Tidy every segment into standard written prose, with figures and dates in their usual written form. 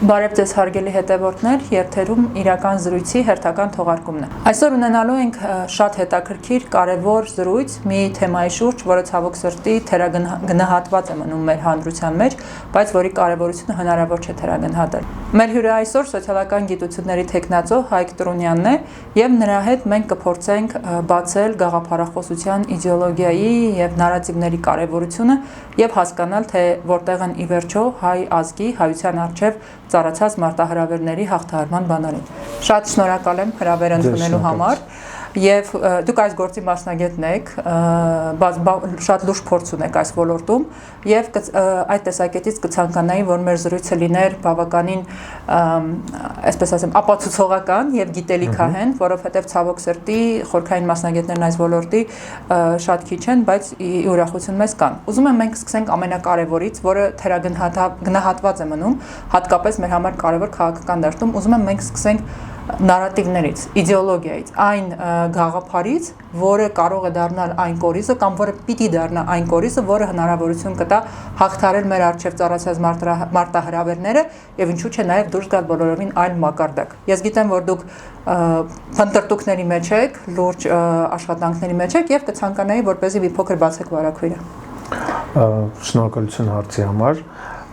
Բարև ձեզ հարգելի հետևորդներ, երթերում իրական զրույցի հերթական թողարկումն է։ Այսօր ունենալու ենք շատ հետաքրքիր, կարևոր զրույց մի թեմայի շուրջ, որը ցավոք սրտի թերագնահատված է մնում մեր հանրության մեջ, բայց որի կարևորությունը հնարավոր չէ թերագնահատել։ Մեր հյուրը այսօր սոցիալական գիտությունների թեկնածու Հայկ Տրունյանն է, եւ նրա հետ մենք կփորձենք բացել գաղափարախոսության իդեոլոգիայի եւ նարատիվների կարևորությունը եւ հասկանալ, թե որտեղ են ի վերջո հայ ազգի հայության առջև ծառացած մարտահրավերների հաղթահարման բանալին։ Շատ շնորհակալ եմ հրավեր ընդունելու համար եւ դուք այս գործի մասնագետն եք, շատ լուրջ փորձ ունեք այս ոլորտում եւ այդ տեսակետից կցանկանայի, որ մեր զրույցը լիներ բավականին, այսպես ասեմ, ապացուցողական եւ գիտելիքահեն, որովհետեւ ցավոք սրտի խորքային մասնագետներն այս ոլորտի շատ քիչ են, բայց ուրախություն մեզ կան։ Ուզում եմ մենք սկսենք ամենակարևորից, որը թերագնահատված է մնում, հատկապես մեր համար կարևոր քաղաքական դաշտում։ Ուզում եմ մենք սկսենք նարատիվներից, իդեոլոգիայից, այն գաղափարից, որը կարող է դառնալ այն կորիզը կամ որը պիտի դառնա այն կորիզը, որը հնարավորություն կտա հաղթարել մեր առջև ծառացած մարտահրավերները եւ ինչու՞ չէ նաեւ դուրս գալ բոլորովին այլ մակարդակ։ Ես գիտեմ, որ դուք փնտրտուքների մեջ եք, լուրջ աշխատանքների մեջ եք եւ կցանկանայի, որպեսզի մի փոքր բացեք վարակույրը։ Շնորհակալություն հարցի համար։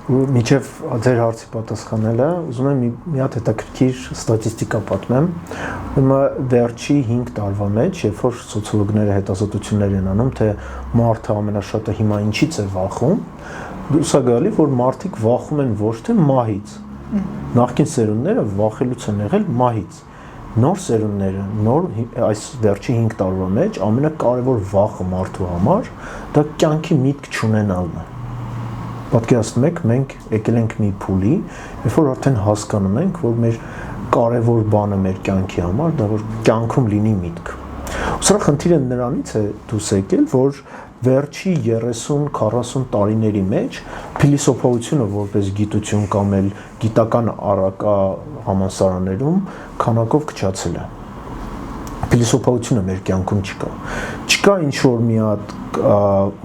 Միջև ձեր հարցի պատասխանելը, ուզում եմ մի հատ հետաքրքիր ստատիստիկա պատմեմ։ Վերջի 5 տարվա մեջ, երբ որ սոցիոլոգները հետազոտություններ են անում, թե մարդը ամենաշատը հիմա ինչից է վախում, դուրս է գալի, որ մարդիկ վախում են ոչ թե մահից։ Նախկին սերունդները վախելուց են եղել մահից։ Նոր սերունդները, այս վերջի 5 տարվա մեջ ամենակարևոր վախը մարդու համար դա կյանքի միտք չունենալն է։ Պատկերացնում եք, մենք եկել ենք մի փուլի, երբ որ արդեն հասկանում ենք, որ մեր կարևոր բանը մեր կյանքի համար դա որ կյանքում լինի միտք։ Սա խնդիրը նրանից է դուրս եկել, որ վերջի 30-40 տարիների մեջ փիլիսոփայությունը որպես գիտություն կամ էլ գիտական առարկա համալսարաններում քանակով քչացել է։ Փիլիսոփայությունը մեր կյանքում չկա։ Չկա ինչ-որ մի հատ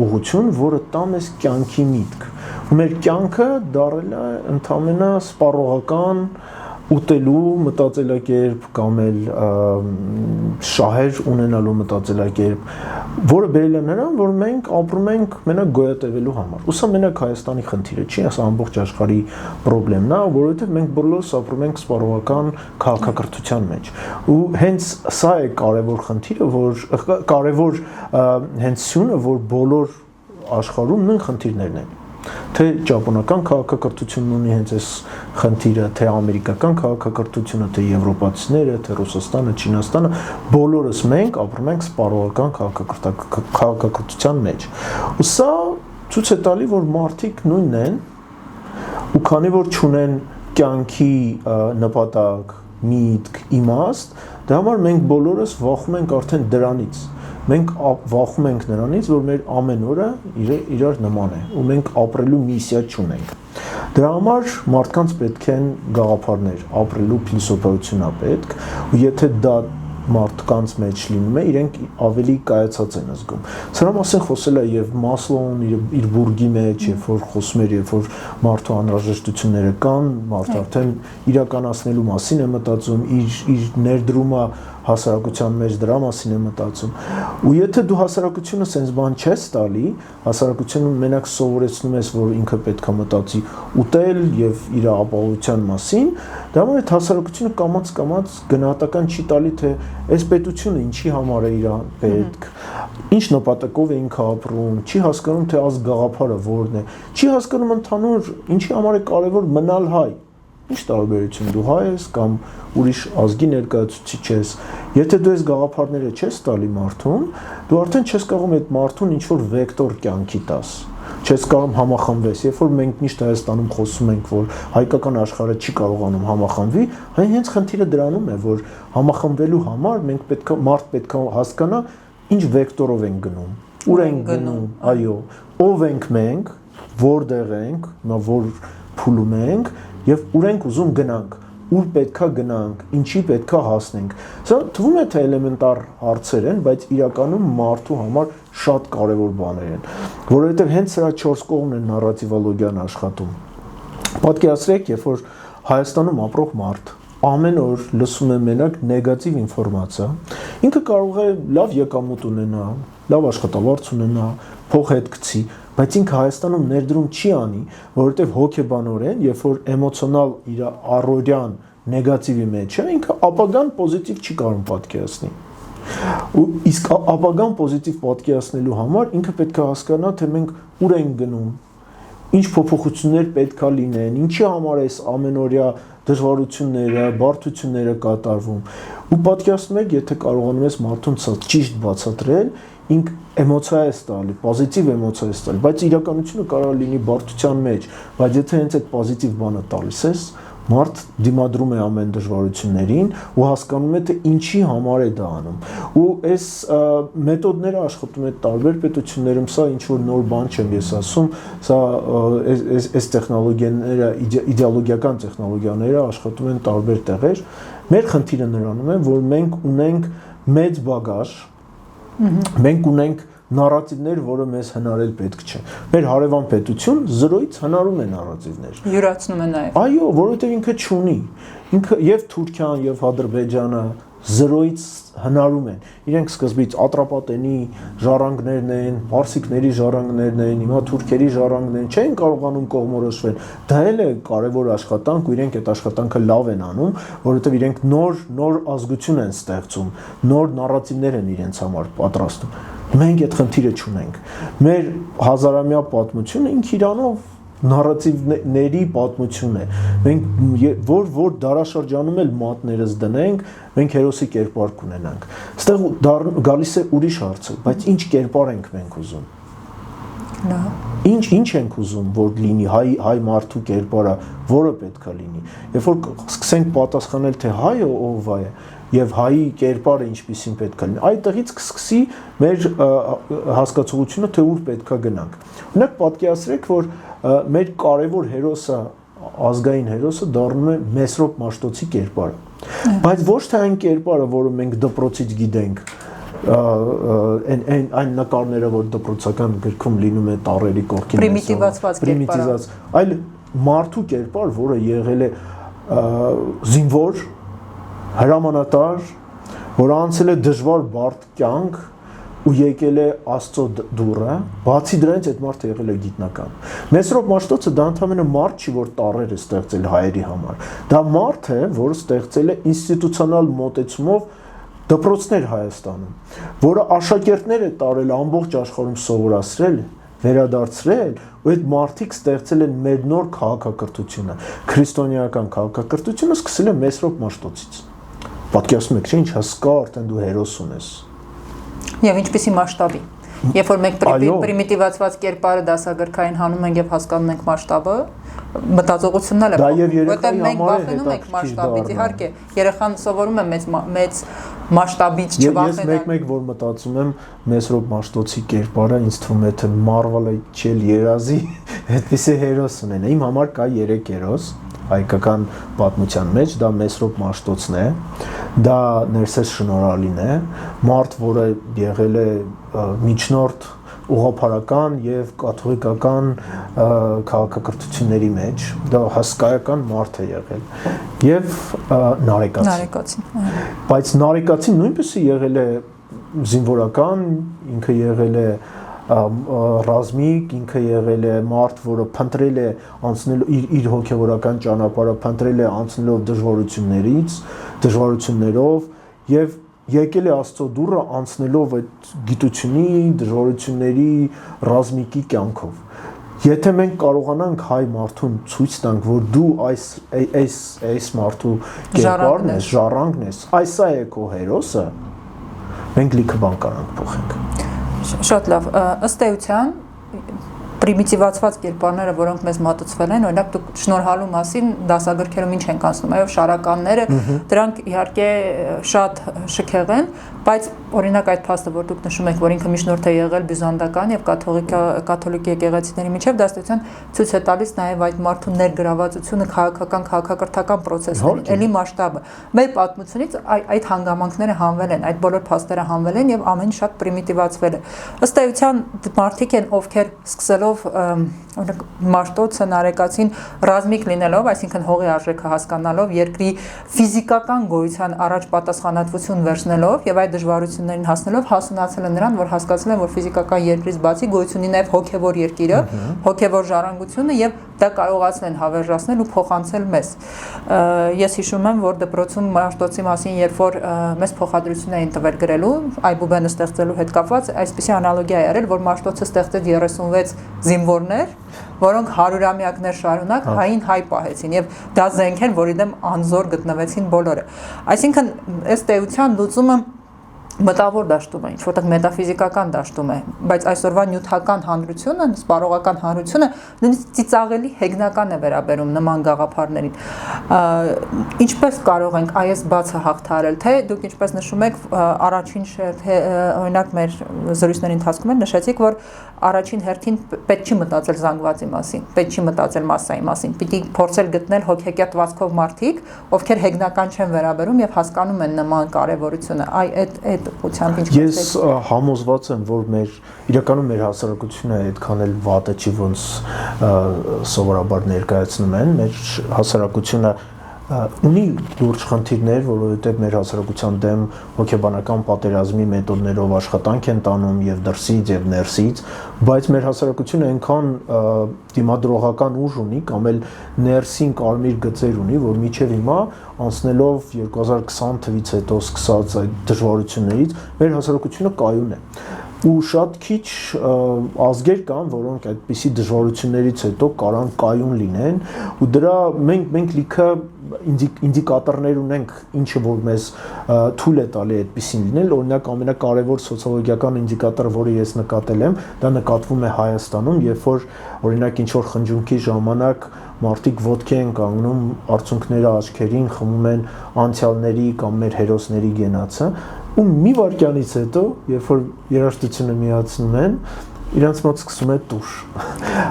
ուղղություն, որը տա մեզ կյանքի միտք։ Մեր կյանքը դառել է ընդհանրապես սպառողական ուտելու մտածելակերպ կամ էլ շահեր ունենալու մտածելակերպ, որը բերել է նրան, որ մենք ապրում ենք մենակ գոյատևելու համար։ Ու սա մենակ Հայաստանի խնդիրը չի, սա ամբողջ աշխարհի խնդիրն է, որովհետև մենք բոլորս ապրում ենք սպառողական քաղաքակրթության մեջ։ Ու հենց սա է կարևոր խնդիրը, որ կարևոր հենց սյունը, որ բոլոր աշխարհում նույն խնդիրներն են։ Թե ճապոնական քաղաքակրթությունն ունի հենց այս խնդիրը, թե ամերիկական քաղաքակրթությունը, թե եվրոպացիները, թե Ռուսաստանը, Չինաստանը, բոլորս մենք ապրում ենք սպառողական քաղաքակրթության մեջ։ Ու սա ցույց է տալի, որ մարդիկ նույնն են, ու քանի որ չունեն կյանքի նպատակ, միտք, իմաստ, դրա համար մենք բոլորս վախում ենք արդեն դրանից։ Մենք վախում ենք նրանից, որ մեր ամեն օրը իրար նման է, ու մենք ապրելու միսիա չունենք։ Դրա համար մարդկանց պետք են գաղափարներ, ապրելու փիլիսոփայություն է պետք, ու եթե դա մարդկանց մեջ լինում է, իրենք ավելի կայացած են զգում։ Սրա մասին խոսել է եւ Մասլոուն իր բուրգի մեջ, երբ որ խոսում էր, երբ որ մարդու անհրաժեշտությունները կան, մարդը արդեն իրականացնելու մասին է մտածում, իր ներդրումը հասարակության մեջ դրա մասին է մտածում։ Ու եթե դու հասարակությունը sense բան չես տալի, հասարակությունը մենակ սովորեցնում ես, որ ինքը պետք է մտածի ուտել եւ իր ապահովության մասին, դա որ այդ հասարակությունը կամաց գնահատական չի տալի, թե այս պետությունը ինչի համար է իր պետք, ինչ նպատակով է ինքը ապրում, չի հասկանում, թե այս գաղափարը որն է, չի հասկանում ընդհանուր ինչի համար է կարևոր մնալ հայ։ Ինչ տարբերություն դու հայ ես կամ ուրիշ ազգի ներկայացուցիչ ես, եթե դու այս գաղափարները չես տալի մարդուն, դու արդեն չես կարող այդ մարդուն ինչ-որ վեկտոր կյանքի տաս, չես կարող համախմբես, երբ որ մենք միշտ Հայաստանում խոսում ենք, որ հայկական աշխարհը չի կարողանում համախմբվի, հենց խնդիրը դրանում է, որ համախմբվելու համար մենք մարդ պետք է հասկանա ինչ վեկտորով ենք գնում, ուր ենք գնում, այո, ով ենք մենք, որտեղ ենք, որ փուլում ենք եւ ուր ենք ուզում գնանք, ուր պետքա գնանք, ինչի պետքա հասնենք։ Սա թվում է թե էլեմենտար հարցեր են, բայց իրականում մարդու համար շատ կարևոր բաներ են, որովհետեւ հենց սրա 4 կողմն է նարատիվոլոգիան աշխատում։ Պատկերացրեք, երբ որ Հայաստանում ապրող մարդ ամեն օր լսում է մենակ նեգատիվ ինֆորմացիա, ինքը կարող է լավ եկամուտ ունենա, լավ աշխատավարձ ունենա, փող հետ գցի, բայց ինքը Հայաստանում ներդրում չի անի, որովհետև հոգեբանորեն, երբ որ էմոցիոնալ իր առօրյան նեգատիվի մեջ է, ինքը ապագան պոզիտիվ չի կարող պատկերացնել։ Ու իսկ ապագան պոզիտիվ պատկերացնելու համար ինքը պետք է հասկանա, թե մենք ուր ենք գնում, ինչ փոփոխություններ պետքա լինեն, ինչի համար էս ամենօրյա դժվարությունները, բարդությունները կատարվում։ Ու պատկերացնում եք, եթե կարողանում ես մարդուն ճիշտ բացատրել, ինք էմոցիա է ստալի, պոզիտիվ էմոցիա է ստալի, բայց իրականությունը կարող լինի բարդության մեջ, բայց եթե հենց այդ պոզիտիվ բանը տալիս ես, մարդ դիմադրում է ամեն դժվարություններին ու հասկանում է, թե ինչի համար է դա անում։ Ու այս մեթոդները աշխատում են տարբեր պետություններում, սա ինչ որ նոր բան չեմ ես ասում, սա այս տեխնոլոգիաները, իդեոլոգիական տեխնոլոգիաները աշխատում են տարբեր տեղեր։ Մեր խնդիրը նրանում է, որ մենք ունենք մեծ բագաժ, մենք ունենք նարատիվներ, որը մեզ հնարել պետք չէ։ Մեր հարևան պետություն զրոյից հնարում է նարատիվներ։ Յուրացնում է նաև։ Այո, որովհետև ինքը չունի։ Ինքը եւ Թուրքիան եւ Ադրբեջանը զրոյից հնարում են։ Իրենք սկզբից ատրապատենի ժառանգներն են, պարսիկների ժառանգներն են, հիմա թուրքերի ժառանգներն չեն կարողանում կողմորոշվել։ Դա էլ է կարևոր աշխատանք ու իրենք այդ աշխատանքը լավ են անում, որովհետև իրենք նոր ազգություն են ստեղծում, նոր նարատիվներ են իրենց համար պատրաստում։ Մենք այդ խնդիրը չունենք։ Մեր հազարամյա պատմությունը ինք իրանով նարատիվների պատմություն է։ Մենք որ դարաշրջանում էլ մատներս դնենք, մենք հերոսի կերպար կունենանք։ Այստեղ գալիս է ուրիշ հարցը, բայց ինչ կերպար ենք մենք ուզում։ Ինչ ենք ուզում, որ լինի հայ մարդու կերպարը, որը պետքա լինի։ Երբ որ սկսենք պատասխանել, թե հայը ով է, եւ հայի կերպարը ինչպիսին պետք է լինի, այդտեղից կսկսի մեր հասկացողությունը, թե ուր պետք է գնանք։ Օրինակ պատկերացրեք, որ մեր կարևոր հերոսը, ազգային հերոսը դառնում է Մեսրոպ Մաշտոցի կերպարը։ Բայց ոչ թե այն կերպարը, որը մենք դպրոցից գիտենք, այն նկարները, որ դպրոցական գրքում լինում է տառերի կողքին, պրիմիտիվացված կերպարը, այլ մարդու կերպար, որը եղել է զինվոր, հրամանատար, որ անցել է դժվար բարդ կյանք ու եկել է Աստծո դուռը, բացի դրանից այդ մարդը եղել է գիտնական։ Մեսրոպ Մաշտոցը դա ընդհանրապես մարդ չի, որ տառեր է ստեղծել հայերի համար։ Դա մարդ է, որ ստեղծել է ինստիտուցիոնալ մոտեցումով դպրոցներ Հայաստանում, որը աշակերտներ է տարել ամբողջ աշխարհում սովորացրել, վերադարձրել, ու այդ մարդիկ ստեղծել են մեր նոր քաղաքակրթությունը, քրիստոնեական քաղաքակրթությունը սկսել է Մեսրոպ Մաշտոցից։ Պատկերացնում եք, ինչ հսկա արդեն դու հերոս ունես։ Եվ ինչպիսի մասշտաբի։ Երբ որ մենք պրիմիտիվացված կերպարը դասագրքային հանում ենք եւ հասկանում ենք մասշտաբը, մտածողությունն էլ է, որտեղ մենք վախենում ենք մասշտաբից, իհարկե, երեխան սովորում է մեծ մասշտաբից չվախենալ։ Ես մեկ որ մտածում եմ Մեսրոպ Մաշտոցի կերպարը, ինձ թվում է թե Marvel-ը չել երազի, այդպիսի հերոս ունենա։ Իմ համար կա 3 հերոս հայկական պատմության մեջ, դա Մեսրոպ Մաշտոցն է, դա Ներսես Շնորհալին է, մարդ, որը եղել է միջնորդ ուղղափառական եւ կաթողիկական քաղաքակրթությունների մեջ, դա հսկայական մարդ է եղել, եւ Նարեկացին։ Բայց Նարեկացին նույնպես եղել է զինվորական, ինքը եղել է ռազմիկ, ինքը եղել է մարդ, որը փնտրել է անցնել իր հոգևորական ճանապարհը, փնտրել է անցնելով դժվարություններով եւ եկել է Աստծո դուռը անցնելով այդ գիտությունի, դժվարությունների, ռազմիկի կյանքով։ Եթե մենք կարողանանք հայ մարդուն ցույց տանք, որ դու այս մարդու կերպարն ես, ժառանգն ես, այսա է քո հերոսը, մենք լիքը բան կարանք փոխենք։ Շատ լավ, ըստ էության պրիմիտիվացված կերպարները, որոնք մեզ մատուցվել են, օրինակ դուք շնորհալու մասին դասագրքերում ինչ ենք անցնում, այո, շարականները, դրանք իհարկե շատ շքեղ են, Բայց օրինակ այդ փաստը, որ դուք նշում եք, որ ինքը միջնորդ է եղել բյուզանդական եւ կաթոլիկ եկեղեցիների միջև, դա ստեցան ցույց է տալիս նաեւ այդ մարդու ներգրավվածությունը քաղաքակրթական process-ներին, էլի մասշտաբը։ Մեր պատմությունից այդ հանգամանքները հանվել են, այդ բոլոր փաստերը հանվել են եւ ամեն շատ պրիմիտիվացվել է։ Ըստ էության մարդիկ են, ովքեր սկսելով օրինակ Մաշտոցը Նարեկացին ռազմիկ լինելով, այսինքն հողի արժեքը հասկանալով, երկրի ֆիզիկական գոյության առաջ պատասխանատվություն վերցնելով եւ այդ դժվարություններին հասնելով հասունացել են նրան, որ հասկացել են, որ ֆիզիկական երկրից բացի գոյություն ունի նաեւ հոգեվոր երկիրը, հոգեվոր ժառանգությունը եւ դա կարողացել են հավերժացնել ու փոխանցել մեզ։ Ես հիշում եմ, որ դպրոցում Մաշտոցի մասին, երբ որ մեզ փոխադրություն էին տվել գրելու, Այբուբենը ստեղծելու հետ կապված, այսպիսի անալոգիա է արել, որ Մաշտոցը ստեղծեց 36 զինվորներ, որոնք հարյուրամյակներ շարունակ հային հայ պահեցին եւ դա զենք են, որի դեմ անզոր գտնվեցին բոլորը։ Այսինքն ըստ էության լուծումը մտավոր դաշտում է, ինչ-որտեղ մետաֆիզիկական դաշտում է, բայց այսօրվա նյութական հանրությունը, սպառողական հանրությունը նույնիսկ ծիծաղելի հեգնական է վերաբերում նման գաղափարներին։ Ինչպես կարող ենք այս բացը հաղթահարել, թե դուք ինչպես նշում եք, առաջին օրինակ մեր զրույցների ընթացքում նշեցիք, որ առաջին հերթին պետք չի մտածել զանգվածի մասին, պետք չի մտածել մասսայի մասին, պիտի փորձել գտնել հոգեկատվածքով մարդիկ, ովքեր հեգնական չեն վերաբերում եւ հասկանում են նման կարեւորությունը։ Այդ Ես համոզված եմ, որ իրականում մեր հասարակությունը այդքան էլ վատը չի, ոնց սովորաբար ներկայացնում են, մեր հասարակությունը ունի լուրջ խնդիրներ, որովհետև մեր հասարակության դեմ հոգեբանական պատերազմի մեթոդներով աշխատանք են տանում եւ դրսից եւ ներսից, բայց մեր հասարակությունը այնքան դիմադրողական ուժ ունի կամ էլ ներսին կարմիր գծեր ունի, որ միջև հիմա անցնելով 2020 թվից հետո սկսած այդ դժվարություններից մեր հասարակությունը կայուն է ու շատ քիչ ազգեր կան, որոնք այդպիսի դժվարություններից հետո կարան կայուն լինեն ու դրա մենք լիքը ինդիկատորներ ունենք, ինչը որ մեզ թույլ է տալի այդպիսին լինել, օրինակ ամենակարևոր սոցիոլոգիական ինդիկատորը, որը ես նկատել եմ, դա նկատվում է Հայաստանում, երբ որ օրինակ ինչ որ խնջունքի ժամանակ մարդիկ ոտքի են կանգնում, արցունքները աչքերին խմում են անցյալների կամ մեր հերոսների գենացը ու մի վայրկյանից հետո, երբ որ երաժշտությունը միացնում են, իրանց մոտ սկսում է տուժ։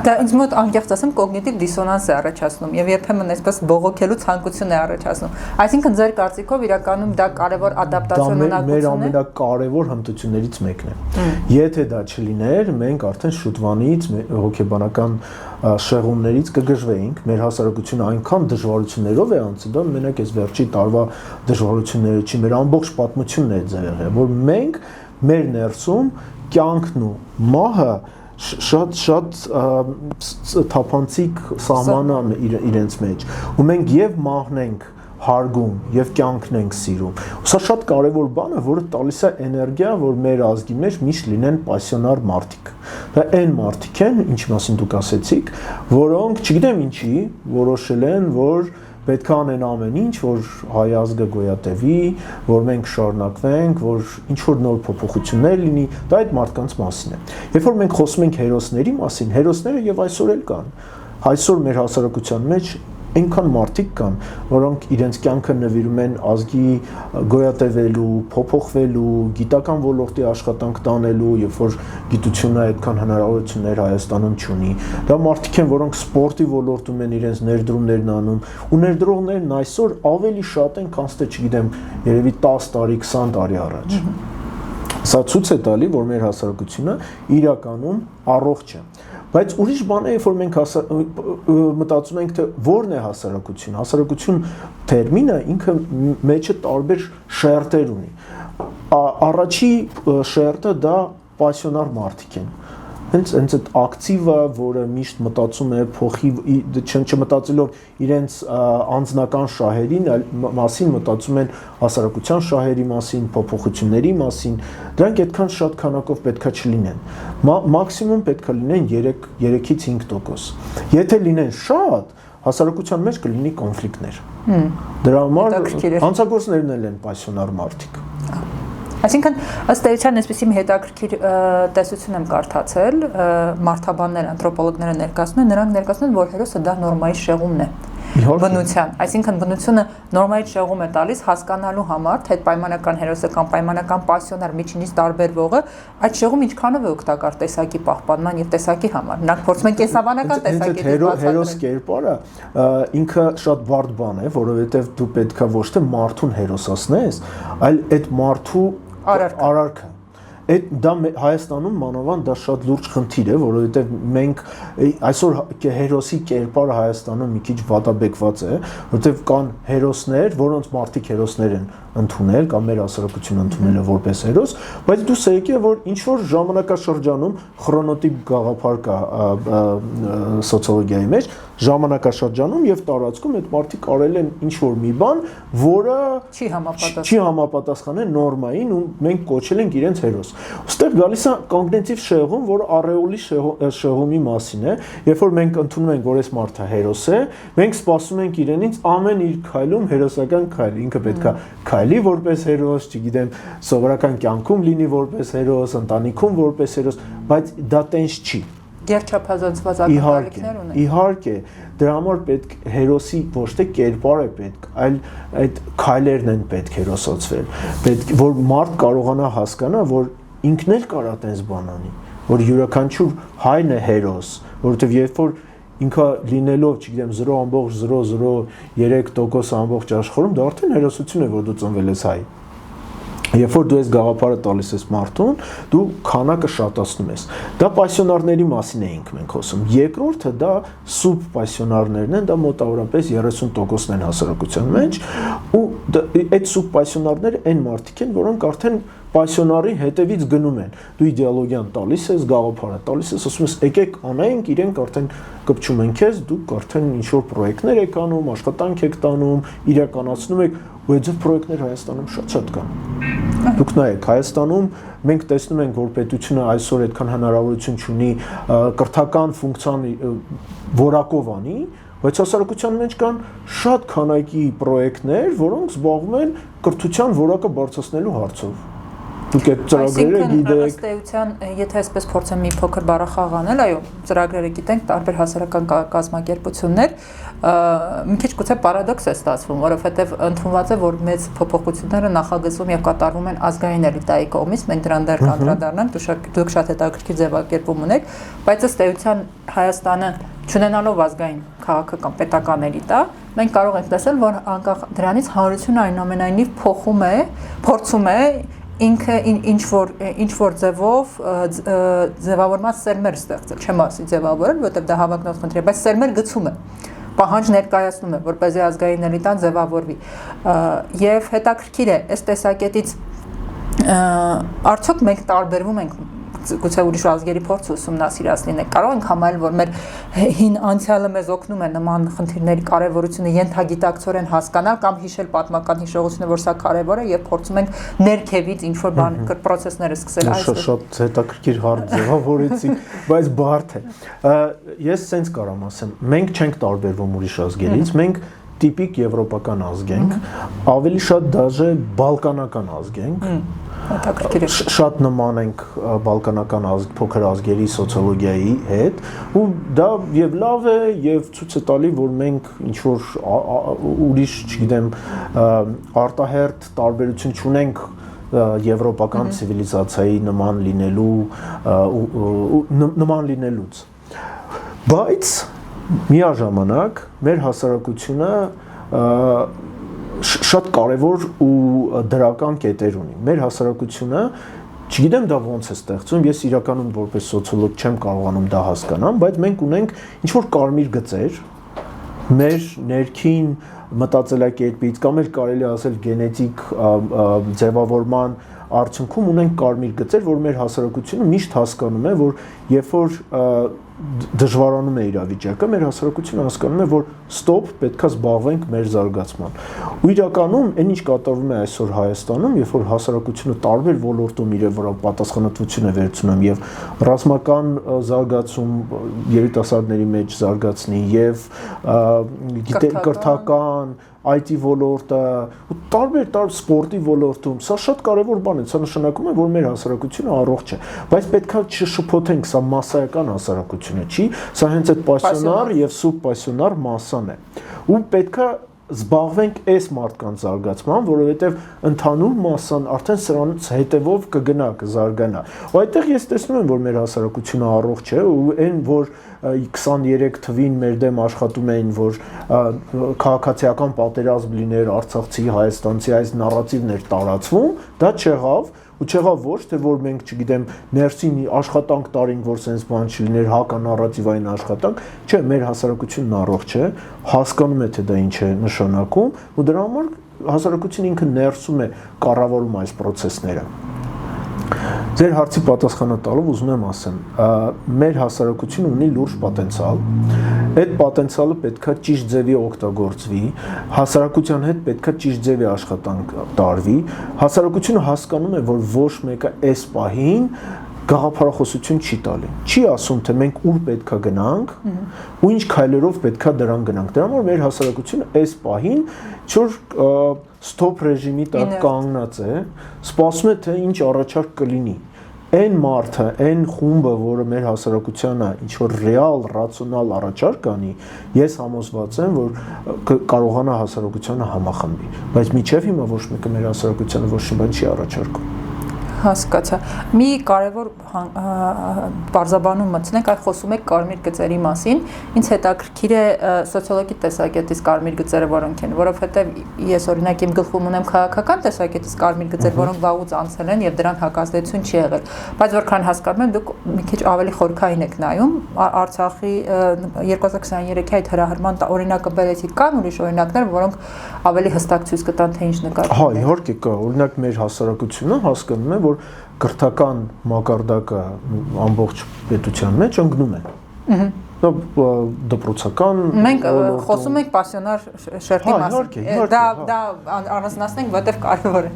Դա ինձ մոտ անկեղծ ասեմ կոգնիտիվ դիսոնանս է առաջացնում եւ երբեմն այսպես բողոքելու ցանկություն է առաջացնում։ Այսինքն ձեր կարծիքով իրականում դա կարևոր ադապտացիոնալություն է։ Մեր ամենակարևոր հմտություններից մեկն է։ Եթե դա չլիներ, մենք արդեն շուտվանից հոգեբանական շեղումներից կգժվեինք, մեր հասարակությունը այնքան դժվարություններով է անցել, դա մենակ այս վերջի տարվա դժվարությունները չի, մեր ամբողջ պատմությունն է ձեռը, որ մենք մեր ներսում կյանքն ու մահը շատ թափանցիկ սահման իրենց մեջ ու մենք եւ մահն ենք հարգում եւ կյանքն ենք սիրում։ Սա շատ կարեւոր բան է, որը տալիս է էներգիա, որ մեր ազգի մեջ միշտ լինեն պասիոնար մարդիկ։ Դա այն մարդիկ են, ինչ մասին դուք ասեցիք, որոնք չգիտեմ ինչի որոշել են, որ պետք է անեն ամեն ինչ, որ հայ ազգը գոյատևի, որ մենք շարունակվենք, որ ինչ որ նոր փոփոխություններ լինի, դա այդ մարդկանց մասին է։ Երբ որ մենք խոսում ենք հերոսների մասին, հերոսները եւ այսօր էլ կան։ Այսօր մեր հասարակության մեջ այնքան մարդիկ կան, որոնք իրենց կյանքը նվիրում են ազգի գոյատևելու, փոփոխվելու, գիտական ոլորտի աշխատանք տանելու, երբ որ գիտությունը այդքան հնարավորություններ Հայաստանում չունի։ Դա մարդիկ են, որոնք սպորտի ոլորտում են իրենց ներդրումներն անում, ու ներդրողներն այսօր ավելի շատ են, քան թե չգիտեմ, երևի 10 տարի, 20 տարի առաջ։ Սա ցույց է տալի, որ մեր հասարակությունը իրականում առողջ է։ Բայց ուրիշ բան է, երբ որ մենք մտածում ենք, թե ո՞րն է հասարակություն։ Հասարակություն տերմինը ինքը մեջը տարբեր շերտեր ունի։ Առաջի շերտը դա պասիոնար մարդիկ են։ Հենց այդ ակտիվը, որը միշտ մտածում է փոխի չմտածելով իրենց անձնական շահերին, այլ մասին մտածում են հասարակության շահերի մասին, փոփոխությունների մասին, դրանք այդքան շատ քանակով պետքա չլինեն։ Մաքսիմում պետքա լինեն 3-ից 5%։ Եթե լինեն շատ, հասարակության մեջ կլինի կոնֆլիկտներ։ Դրա համար հանցագործներն են պասիոնար մարդիկ։ Այսինքն ըստ էության այսպեսի մի հետաքրքիր տեսություն եմ կարդացել, մարդաբաններ, անթրոպոլոգները ներկայացնում են, նրանք ներկայացնում են, որ հերոսը դա նորմայի շեղումն է։ բնության, այսինքն բնությունը նորմայից շեղում է տալիս հասկանալու համար, թե պայմանական հերոսը կամ պայմանական պասիոնար միջինից տարբերվողը այդ շեղում ինչքանով է օգտակար տեսակի պահպանման եւ տեսակի համար։ Նրանք փորձում են կենսաբանական տեսակետից հերոս կերպարը ինքը շատ բարդ բան է, որովհետեւ դու պետքա ոչ թե մարդուն հերոսացնես, այլ այդ մարդու արարքը դա Հայաստանում մանավանդ դա շատ լուրջ խնդիր է, որովհետև մենք այսօր հերոսի կերպարը Հայաստանում մի քիչ վատաբեկված է, որովհետև կան հերոսներ, որոնց մարդիկ հերոսներ են ընդունել կամ մեր հասարակությունը ընդունել է որպես հերոս, բայց դու սեյք է, որ ինչ որ ժամանակաշրջանում քրոնոտիպ գաղափար կա սոցիոլոգիայի մեջ, ժամանակաշրջանում եւ տարածքում այդ մարդիկ արել են ինչ որ մի բան, որը չի համապատասխանել նորմային ու մենք կոչել ենք իրենց հերոս։ Ոստեղ գալիս է կոգնիտիվ շեղում, որ առեոլի շեղումի մասին է, երբ որ մենք ընդունում ենք, որ այս մարդը հերոս է, մենք սպասում ենք իրենից ամեն իր քայլում հերոսական քայլ, ինքը պետքա քայլի որպես հերոս, չգիտեմ, սովորական կյանքում լինի որպես հերոս, ընտանիքում որպես հերոս, բայց դա տենց չի։ Երջափազանցված ակնկալիքներ ունեն։ Իհարկե, դրա համար պետք հերոսի ոչ թե կերպարը պետք, այլ այդ քայլերն են պետք հերոսացվել։ Պետք որ մարդ կարողանա հասկանա, որ ինքն էլ կարա տենց բան անի, որ յուրաքանչյուր հայն է հերոս, որովհետև երբ որ ինքը լինելով, չգիտեմ, 0.003% ամբողջ աշխարհում, դա արդեն հերոսություն է, որ դու ծնվել ես հայ։ Երբ որ դու այս գաղափարը տալիս ես մարդուն, դու քանակը շատացնում ես։ Դա պասիոնարների մասին էինք մենք խոսում։ Երկրորդը դա սուբ պասիոնարներն են, դա մոտավորապես 30%-ն են հասարակության մեջ, ու այդ սուբ պասիոնարները այն մարդիկ են, որոնք արդեն պասիոնարի հետևից գնում են։ Դու իդեոլոգիան տալիս ես, գաղափարը տալիս ես, ասում ես եկեք անենք, իրենք արդեն կպչում են քեզ, դուք արդեն ինչ որ պրոյեկտներ եք անում, աշխատանք եք տանում, իրականացնում եք, ու այդ պրոյեկտներ Հայաստանում շատ կան։ Դուք նայեք, Հայաստանում մենք տեսնում ենք, որ պետությունը այսօր այդքան հնարավորություն չունի կրթական ֆունկցիան որակով անի, բայց հասարակության մեջ կան շատ քանակի պրոյեկտներ, որոնք զբաղվում են կրթության որակը բարձրացնելու հարցով։ Դուք այդ ծրագրերը գիտեք։ Ըստ էության, եթե այսպես փորձեմ մի փոքր բառախաղ անել, այո, ծրագրերը գիտենք, տարբեր հասարակական կազմակերպություններ, մի քիչ գուցե պարադոքս է ստացվում, որովհետև ընդունված է, որ մեծ փոփոխությունները նախագծվում եւ կատարվում են ազգային էլիտայի կողմից, մենք դրան դեռ կանդրադառնանք, դուք շատ հետաքրքիր ձևակերպում ունեք, բայց ըստ էության Հայաստանը չունենալով ազգային քաղաքական պետական էլիտա, մենք կարող ենք տեսնել, որ անկախ դրանից հանրությունը այնուամենայնիվ փորձում է ինքը ինչ որ ձևով ձևավորված սերմեր ստեղծել, չեմ ասի ձևավորել, որովհետև դա հավակնոտ խնդիր է, բայց սերմեր գցում է, պահանջ ներկայացնում է, որպեսզի ազգային էլիտան ձևավորվի։ Եվ հետաքրքիր է, այս տեսակետից արդյոք մենք տարբերվում ենք գուցե ուրիշ ազգերի փորձ ուսումնասիրած լինենք, կարող ենք համարել, որ մեր հին անցյալը մեզ օգնում է նման խնդիրների կարևորությունը ենթագիտակցորեն հասկանալ կամ հիշել պատմական հիշողությունը, որ սա կարևոր է եւ փորձում ենք ներքևից ինչ որ բան պրոցեսները սկսել այստեղ։ Շատ հետաքրքիր հարց ձևավորեցի, բայց բարդ է։ Ես սենց կարամ ասեմ, մենք չենք տարբերվում ուրիշ ազգերից, մենք տիպիկ եվրոպական ազգ ենք, ավելի շատ դաժե բալկանական ազգ ենք, շատ նման ենք բալկանական ազգ, փոքր ազգերի սոցիոլոգիայի հետ, ու դա եւ լավ է եւ ցույց է տալի, որ մենք ինչ որ ուրիշ, չգիտեմ, արտահերթ տարբերություն չունենք եվրոպական ցիվիլիզացիայի նման լինելուց։ Բայց միաժամանակ մեր հասարակությունը շատ կարևոր ու դրական կետեր ունի։ Մեր հասարակությունը, չգիտեմ դա ոնց է ստեղծվում, ես իրականում որպես սոցիոլոգ չեմ կարողանում դա հասկանամ, բայց մենք ունենք ինչ որ կարմիր գծեր մեր ներքին մտածելակերպից կամ էլ կարելի ասել գենետիկ ձևավորման արդյունքում ունենք կարմիր գծեր, որ մեր հասարակությունը միշտ հասկանում է, որ երբ որ դժվարանում է իրավիճակը, մեր հասարակությունը հասկանում է, որ ստոպ, պետքա զբաղվենք մեր զարգացման։ Ու իրականում այն ինչ կատարվում է այսօր Հայաստանում, երբ որ հասարակությունը տարբեր ոլորտում իր վրա պատասխանատվություն է վերցնում եւ ռազմական զարգացում երիտասարդների մեջ զարգացնի եւ կրթական IT ոլորտը ու տարբեր սպորտի ոլորտում, սա շատ կարևոր բան է, սա նշանակում է, որ մեր հասարակությունը առողջ է, բայց պետքա չշփոթենք, սա մասսայական հասարակություն հասարակությունը չի, սա հենց այդ պասիոնար եւ սուբպասիոնար մասան է։ Ու պետքա զբաղվենք այս մարդկանց զարգացման, որովհետև ընդհանուր մասան արդեն սրանից հետևով կգնա, կզարգանա։ Ու այդտեղ ես տեսնում եմ, որ մեր հասարակությունը առողջ է, ու այն, որ 23 թվին մեր դեմ աշխատում էին, որ քաղաքացիական պատերազմ լիներ, արցախցի, հայաստանցի այս նարատիվն էր տարածվում, դա չեղավ։ Ու չեղավ ոչ թե որ մենք, չգիտեմ, ներսին աշխատանք տարինք, որ sense բան չլիներ, հականարատիվային աշխատանք, չէ, մեր հասարակությունն առողջ է, հասկանում է թե դա ինչ է նշանակում, ու դրա համար հասարակությունը ինքը ներսում է կառավարում այս process-ները։ Ձեր հարցի պատասխանը տալով ուզում եմ ասեմ, մեր հասարակությունը ունի լուրջ պոտենցիալ, այդ պոտենցիալը պետքա ճիշտ ձևի օգտագործվի, հասարակության հետ պետքա ճիշտ ձևի աշխատանք տարվի, հասարակությունը հասկանում է, որ ոչ մեկը այս պահին գաղափարախոսություն չի տալի, չի ասում, թե մենք ուր պետքա գնանք ու ինչ քայլերով պետքա դրան գնանք, դրա համար մեր հասարակությունը այս պահին չոր ստոպ ռեժիմի տակ կանգնած է, սպասում է, թե ինչ առաջարկ կլինի։ Այն մարդը, այն խումբը, որը մեր հասարակությանը ինչ-որ ռեալ, ռացիոնալ առաջարկ անի, ես համոզված եմ, որ կարողանա հասարակությանը համախմբի, բայց մինչև հիմա ոչ մեկը մեր հասարակությանը ոչ մի բան չի առաջարկում։ Հասկացա։ Մի կարևոր բարձաբանում մտցնենք, այլ խոսում եք կարմիր գծերի մասին։ Ինձ հետաքրքիր է սոցիոլոգի տեսակետից կարմիր գծերը որոնք են, որովհետև ես օրինակ իմ գլխում ունեմ քաղաքական տեսակետից կարմիր գծեր, որոնք վաղուց անցել են եւ դրան հակազդեցություն չի եղել։ Բայց որքան հասկանում եմ, դուք մի քիչ ավելի խորքային եք նայում Արցախի 2023-ի այդ հրահրման օրինակը բերեցիք, կան ուրիշ օրինակներ, որոնք ավելի հստակ ցույց կտան, թե ինչ նկատի։ Հա, իհարկե կա, օրինակ մեր հասարակությունը հասկանում է, որ կրթական մակարդակը ամբողջ պետության մեջ ընկնում է։ Դպրոցական մենք խոսում ենք պասիոնար շերտի մասին։ Դա առանձնացնենք, որտեղ կարևոր է,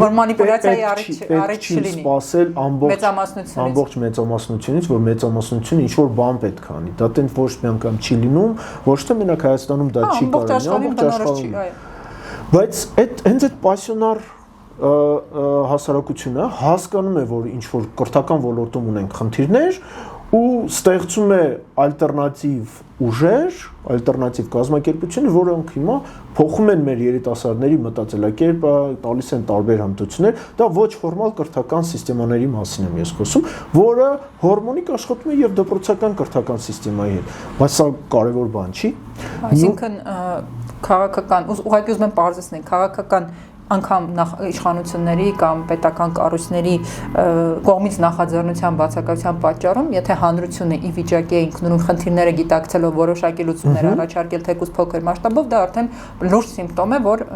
որ մանիպուլյացիայի առիթ չլինի։ Սպասել ամբողջ մեծամասնությունից, որ մեծամասնությունը ինչ որ բան պետք է անի։ Դա տենց ոչ մի անգամ չի լինում, ոչ թե մենակ Հայաստանում դա չի կարելի, ամբողջ աշխարհում։ Բայց հենց այդ պասիոնար հասարակությունը հասկանում է, որ ինչ որ կրթական ոլորտում ունենք խնդիրներ ու ստեղծում է ալտերնատիվ ուժեր, ալտերնատիվ կազմակերպություններ, որոնք հիմա փոխում են մեր երիտասարդների մտածելակերպը, տալիս են տարբեր հմտություններ, դա ոչ ֆորմալ կրթական սիստեմաների մասին եմ ես խոսում, որը հորմոնիկ աշխատում է եւ դպրոցական կրթական սիստեմայի հետ, բայց սա կարևոր բան չի։ Այսինքն քաղաքական, ուղղակի ուզում եմ պարզեցնել, քաղաքական անգամ իշխանությունների կամ պետական կառույցների կողմից նախաձեռնության բացակայության պատճառով, եթե հանրությունը ի վիճակի է ինքնուրույն խնդիրները գիտակցելով որոշակի լուծումներ առաջարկել թեկուզ փոքր մասշտաբով, դա արդեն լուրջ սիմպտոմ է, որ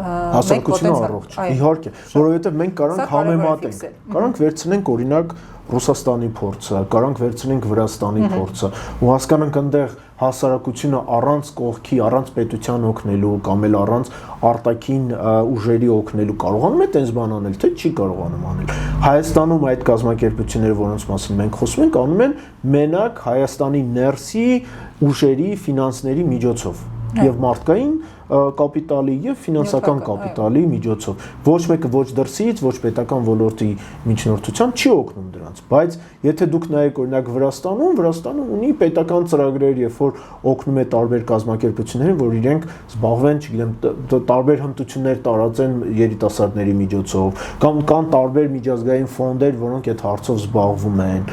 մենք պոտենցիալ, իհարկե, որովհետև մենք կարանք համեմատենք, կարանք վերցնենք օրինակ Ռուսաստանի փորձը, կարանք վերցնենք Վրաստանի փորձը ու հասկանանք այնտեղ հասարակությունը առանց կողքի, առանց պետության օգնելու կամ էլ առանց արտաքին ուժերի օգնելու կարողանում է տենց բան անել, թե չի կարողանում անել։ Հայաստանում այդ կազմակերպությունները, որոնց մասին մենք խոսում ենք, անում են մենակ Հայաստանի ներսի ուժերի, ֆինանսների միջոցով եւ մարդկային կապիտալի եւ ֆինանսական կապիտալի միջոցով։ Ոչ մեկը ոչ դրսից, ոչ պետական ոլորտի միջնորդությամբ չի օգնում դրանց, բայց եթե դուք նայեք օրինակ Վրաստանում ունի պետական ծրագրեր, երբ որ օգնում է տարբեր կազմակերպություններին, որ իրենք զբաղվեն, չգիտեմ, տարբեր հմտություններ տարածեն երիտասարդների միջոցով, կամ կան տարբեր միջազգային ֆոնդեր, որոնք այդ հարցով զբաղվում են։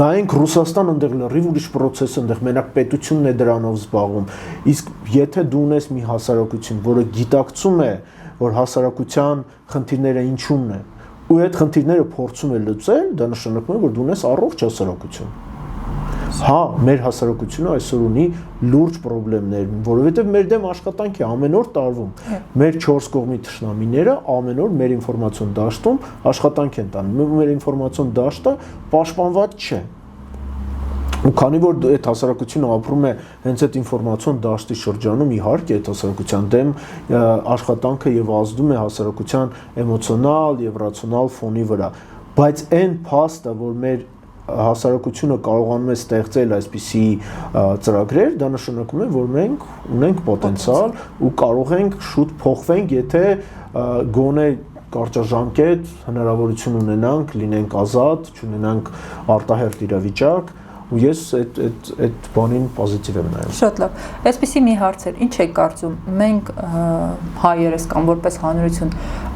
Նայենք Ռուսաստան, այնտեղ լրիվ ուրիշ process, այնտեղ մենակ պետությունն է դրանով զբաղվում։ Իսկ եթե դու ունես մի հասարակություն, որը գիտակցում է, որ հասարակության խնդիրները ինչումն է, ու այդ խնդիրները փորձում է լուծել, դա նշանակում է, որ դու ունես առողջ հասարակություն։ Հա, մեր հասարակությունը այսօր ունի լուրջ խնդիրներ, որովհետև մեր դեմ աշխատանք է ամեն օր տարվում։ Մեր 4 կողմի թշնամիները ամեն օր մեր ինֆորմացիոն դաշտում աշխատանք են տանում։ Մեր ինֆորմացիոն դաշտը պաշտպանված չէ։ Ու քանի որ այդ հասարակությունը ապրում է հենց այդ ինֆորմացիոն դաշտի շրջանում, իհարկե այդ հասարակության դեմ աշխատանքը եւ ազդում է հասարակության էմոցիոնալ եւ ռացիոնալ ֆոնի վրա, բայց այն փաստը, որ մեր հասարակությունը կարողանում է ստեղծել այսպիսի ծրագրեր, դա նշանակում է, որ մենք ունենք պոտենցիալ ու կարող ենք շուտ փոխվենք, եթե գոնե կարճաժամկետ հնարավորություն ունենանք, լինենք ազատ, չունենանք արտահերթ իրավիճակ, ու ես այդ բանին պոզիտիվ եմ նայում։ Շատ լավ։ Այսպեսի մի հարց էր, ինչ եք կարծում, մենք հայերս կամ որպես հանրություն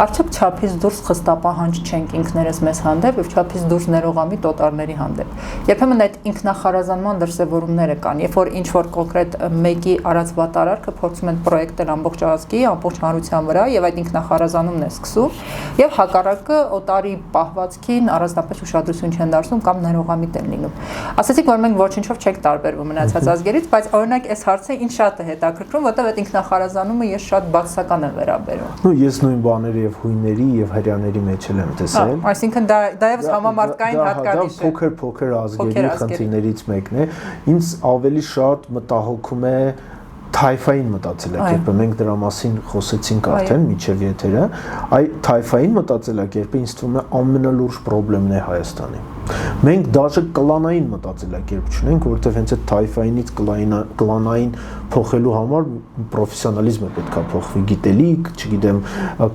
արդյոք չափից դուրս խստապահանջ չենք ինքներս մեզ հանդեպ եւ չափից դուրս ներողամիտ օտարների հանդեպ։ Երբեմն այդ ինքնախարազանման դրսևորումները կան, երբ որ ինչ որ կոնկրետ մեկի արած վատարարքը փորձում են պրոյեկտել ամբողջ ազգի, ամբողջ հանրության վրա եւ այդ ինքնախարազանումն է սկսում եւ հակառակը օտարի պահվածքին առանձնապես ուշադրություն չեն դարձնում կամ ներողամիտ են լինում։ Ասացիք, որ մենք ոչինչով չենք տարբերվում մնացած ազգերից, բայց օրինակ այս հարցը ինձ շատ է հետաքրքրում, որտեղ այդ ինքնախարազանումը ես շատ բացասական եմ վերաբերում։ Ну ես նույն բաները եւ հույների եւ հрьяաների մեջ եմ տեսել։ Այսինքն դա եւս համամարտկային հատկանիշ է։ Դա փոքր ազգերի խնդիրներից մեկն է։ Ինձ ավելի շատ մտահոգում է թայֆային մտածելակերպը, մենք դրա մասին խոսեցինք արդեն միջև եթերը, այ թայֆային մտածելակերպը ինձ թվում է ամենալուրջ խնդիրն է Հայաստանի։ Մենք դաժե կլանային մտածելակերպ չունենք, որովհետև հենց այդ թայֆայինից կլանային փոխելու համար պրոֆեսիոնալիզմը պետք է փոխվի, գիտելիք, չգիտեմ,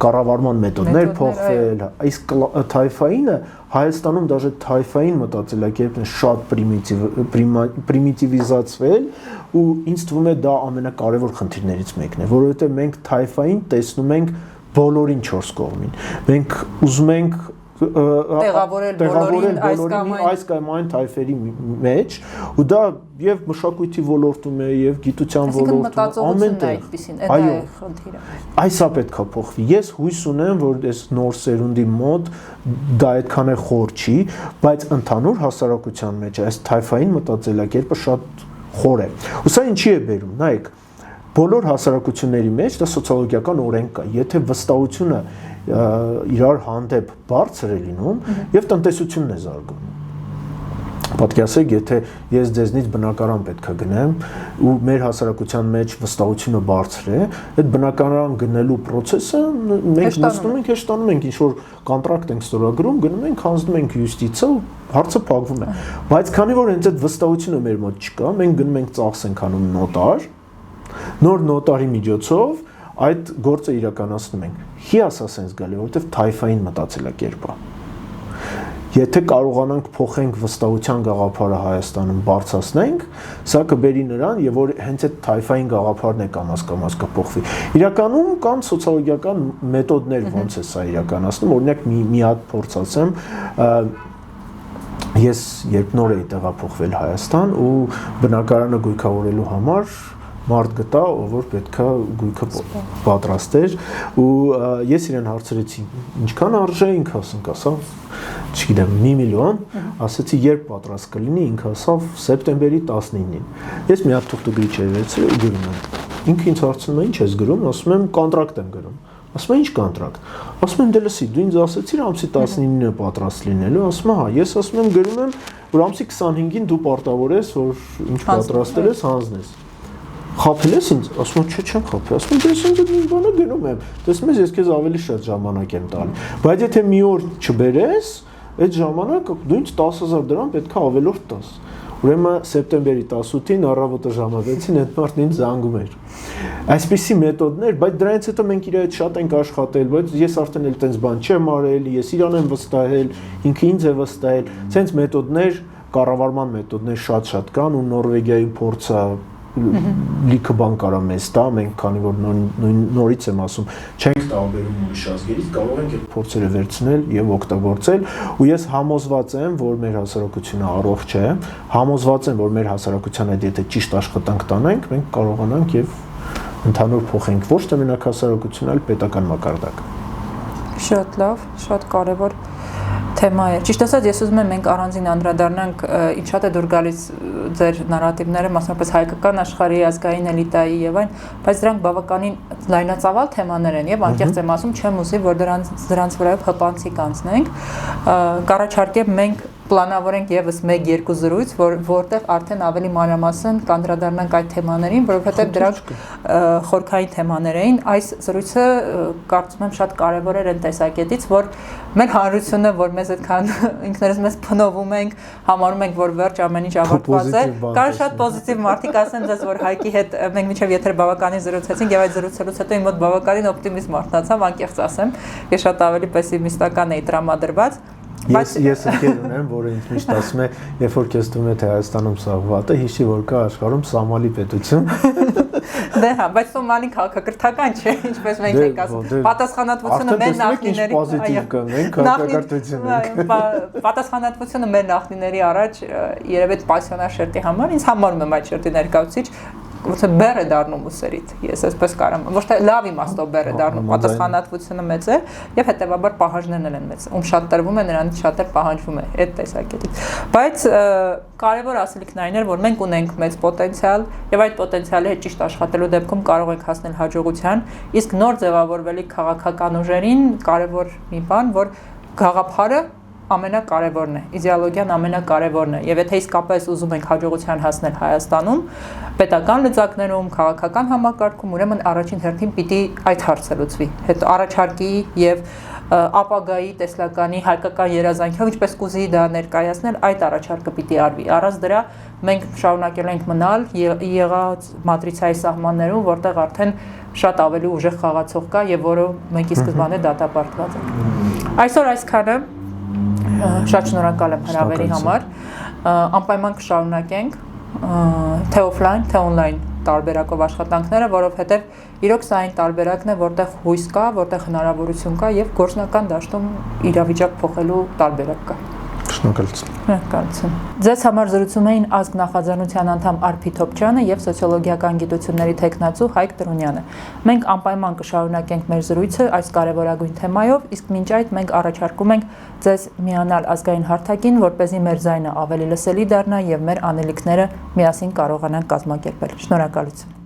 կառավարման մեթոդներ փոխվել, իսկ թայֆայինը Հայաստանում դաժե թայֆային մտածելակերպն է շատ պրիմիտիվիզացվել ու ինձ թվում է դա ամենակարևոր խնդիրներից մեկն է, որովհետև մենք թայֆային տեսնում ենք բոլորին 4 կողմին։ Մենք ուզում ենք տեղավորել բոլորին այս կամ այն թայֆերի մեջ ու դա եւ մշակույթի ոլորտում է եւ գիտության ոլորտում ամենտեղ այո խնդիրը այսա պետքա փոխվի ես հույս ունեմ որ այս նոր սերունդի մոտ դա այդքան է խոր չի բայց ընդհանուր հասարակության մեջ այս թայֆային մտածելակերպը շատ խոր է ու սա ինչի է բերում նայեք բոլոր հասարակությունների մեջ դա սոցիոլոգիական օրենք կա եթե վստահությունը իրար հանդեպ բարձր է լինում եւ տնտեսությունն է զարգանում պատկերացրեք եթե ես ձեզնից բնակարան պետք է գնեմ ու մեր հասարակության մեջ վստահությունը բարձր է այդ բնակարան գնելու process-ը մենք նստում ենք հեշտանում ենք ինչ որ կոնտրակտ ենք ստորագրում գնում ենք հանձնում ենք յուրիստիցիա ու հարցը փակվում է բայց քանի որ հենց այդ վստահությունը մեր մոտ չկա մենք գնում ենք ծախս ենք անում նոտար նոր նոտարի միջոցով այդ գործը իրականացնում ենք։ Հիասա sense գալի, որովհետև թայֆային մտածելակերպ է։ Եթե կարողանանք փոխենք վստահության գաղափարը Հայաստանում բարձրացնենք, սա կբերի նրան, եւ որ հենց այդ թայֆային գաղափարն է կամաց կփոխվի։ Իրականում կան սոցիոլոգիական մեթոդներ, ոնց է սա իրականացնում, օրինակ մի հատ փորձ ասեմ, ես երբ նոր էի տեղափոխվել Հայաստան ու բնակարանը գույքավորելու համար մարդ գտա, որ պետքա գույքը պատրաստեր ու ես իրեն հարցրեցի ինչքան արժե ինքը ասավ չգիտեմ 1 միլիոն ասեցի երբ պատրաստ կլինի ինքը ասավ սեպտեմբերի 19-ին ես մի հատ թուղթագրիչ եի վերցրել ու գրում եմ ինքը ինձ հարցնում է ինչ ես գրում ասում եմ կոնտրակտ եմ գրում ասում եմ ինչ կոնտրակտ ասում եմ դե լսի դու ինձ ասեցիր ամսի 19-ին է պատրաստ լինելու ասում եմ հա ես ասում եմ գրում եմ որ ամսի 25-ին դու պարտավոր ես որ ինչ պատրաստել ես հանձնես Խափել ես ինձ, ասում եմ, չէ, չեմ խափել, ասում եմ, ես ինձ այդ բանը գնում եմ, տեսնում ես, ես քեզ ավելի շատ ժամանակ եմ տալի, բայց եթե մի օր չբերես, այդ ժամանակ դու ինձ 10,000 դրամ պետք է ավելորդ տաս, ուրեմն սեպտեմբերի 18-ին առավոտը ժամը 6-ին այդ մարդն ինձ զանգում էր, այսպիսի մեթոդներ, բայց դրանից հետո մենք իր հետ շատ ենք աշխատել, բայց ես արդեն էլ տենց բան չեմ արել, ես իրան եմ վստահել, ինքը ինձ է վստահել, ցենց մեթոդներ, կառավարման մեթոդներ շատ կան ու Նորվեգիայի փորձը լիքը բան կարա մեզ տա, մենք քանի որ նորից եմ ասում, չենք տարբերում ուրիշ ազգերից, կարող ենք այդ փորձերը վերցնել եւ օգտագործել, ու ես համոզված եմ, որ մեր հասարակությունը առողջ է, համոզված եմ, որ մեր հասարակությանը եթե ճիշտ աշխատանք տանենք, մենք կարողանանք եւ ընդհանուր փոխենք ոչ թե մենակ հասարակությունը, այլ պետական մակարդակը։ Շատ լավ, շատ կարեւոր թեմա է։ Ճիշտ ասած, ես ուզում եմ մենք առանձին անդրադառնանք, ինչ շատ է դուր գալիս ձեր նարատիվները, մասնավորապես հայկական աշխարհի ազգային էլիտայի եւ այն, բայց դրանք բավականին լայնածավալ թեմաներ են եւ անկեղծ եմ ասում, չեմ ուզի, որ դրանց վրայով հպանցիկ անցնենք։ Կառաջարկեմ մենք պլանավորենք եւս 1-2 զրույց, որտեղ արդեն ավելի մանրամասն կանդրադառնանք այդ թեմաներին, որովհետեւ դրանք խորքային թեմաներ էին։ Այս զրույցը կարծում եմ շատ կարեւոր էր այն տեսակետից, որ մեր հանրությունը, որ մեզ այդքան ինքներս մեզ փնովում ենք, համարում ենք, որ վերջ ամեն ինչ ավարտված է, կար շատ պոզիտիվ մարդիկ, ասեմ ձեզ, որ Հայկի հետ մենք մինչեւ եթեր բավականին զրուցեցինք եւ այդ զրուցելուց հետո իմ մոտ բավականին օպտիմիզմ արթնացավ, անկեղծ ասեմ, ես շատ ավելի պեսիմիստական էի տրամադրված։ Ես ընկեր ունեմ, որը ինձ միշտ ասում է, երբ որ քեզ դու թե Հայաստանում սաղ վատ է, հիշի որ կա աշխարհում Սոմալի պետություն։ Դե հա, բայց Սոմալին քաղաքակրթական չէ, ինչպես մենք ենք ասում։ Պատասխանատվությունը մեր նախնիների, պատասխանատվությունը մեր նախնիների առաջ երևի պասիոնար շերտի համար, ինձ համարում եմ այդ շերտի ներկայացուցիչ, ոնց է բեռ է դառնում ուսերից։ Ես այսպես կարամ, ոչ թե լավ իմաստով բեռ է դառնում, պատասխանատվությունը մեծ է եւ հետեւաբար պահանջներն են մեծ։ Ում շատ տրվում է, նրանից շատ էլ պահանջվում է այդ տեսակետից։ Բայց կարևոր ասելիքն այն է, որ մենք ունենք մեծ պոտենցիալ եւ այդ պոտենցիալի հետ ճիշտ աշխատելու դեպքում կարող ենք հասնել հաջողության, իսկ նոր ձևավորվելի քաղաքական ուժերին կարևոր մի բան, որ գաղափարը ամենակարևորն է, իդեոլոգիան ամենակարևորն է, եւ եթե իսկապես ուզում ենք հաջողության հասնել Հայաստանում, պետական լծակներում, քաղաքական համակարգում, ուրեմն առաջին հերթին պիտի այդ հարցը լուծվի։ Հետո առաջարկի եւ ապագայի տեսլականի հայկական երազանքով, ինչպես կուզի դա ներկայացնել, այդ առաջարկը պիտի արվի։ Առանց դրա մենք շարունակել ենք մնալ եղած մատրիցայի սահմաններում, որտեղ արդեն շատ ավելի ուժեղ խաղացող կա եւ որը մենք ի սկզբանե դատապարտված ենք։ Այսօր այսքանը շատ շնորհակալ եմ հրավերի համար, անպայման կշարունակենք թե օֆլայն, թե օնլայն տարբերակով աշխատանքները, որովհետև իրոք սա այն տարբերակն է, որտեղ հույս կա, որտեղ հնարավորություն կա եւ գործնական դաշտում իրավիճակ փոխելու տարբերակ կա։ Շնորհակալություն։ Շնորհակալություն։ Ձեզ համար զրուցում էին ազգ նախաձեռնության անդամ Արփի Թոփչյանը եւ սոցիոլոգիական գիտությունների թեկնածու Հայկ Տրունյանը։ Մենք անպայման կշարունակենք մեր զրույցը այս կարևորագույն թեմայով, իսկ մինչ այդ մենք առաջարկում ենք ձեզ միանալ ազգային հարթակին, որպեսզի մեր ձայնը ավելի լսելի դառնա եւ մեր անելիքները միասին կարողանանք կազմակերպել։ Շնորհակալություն։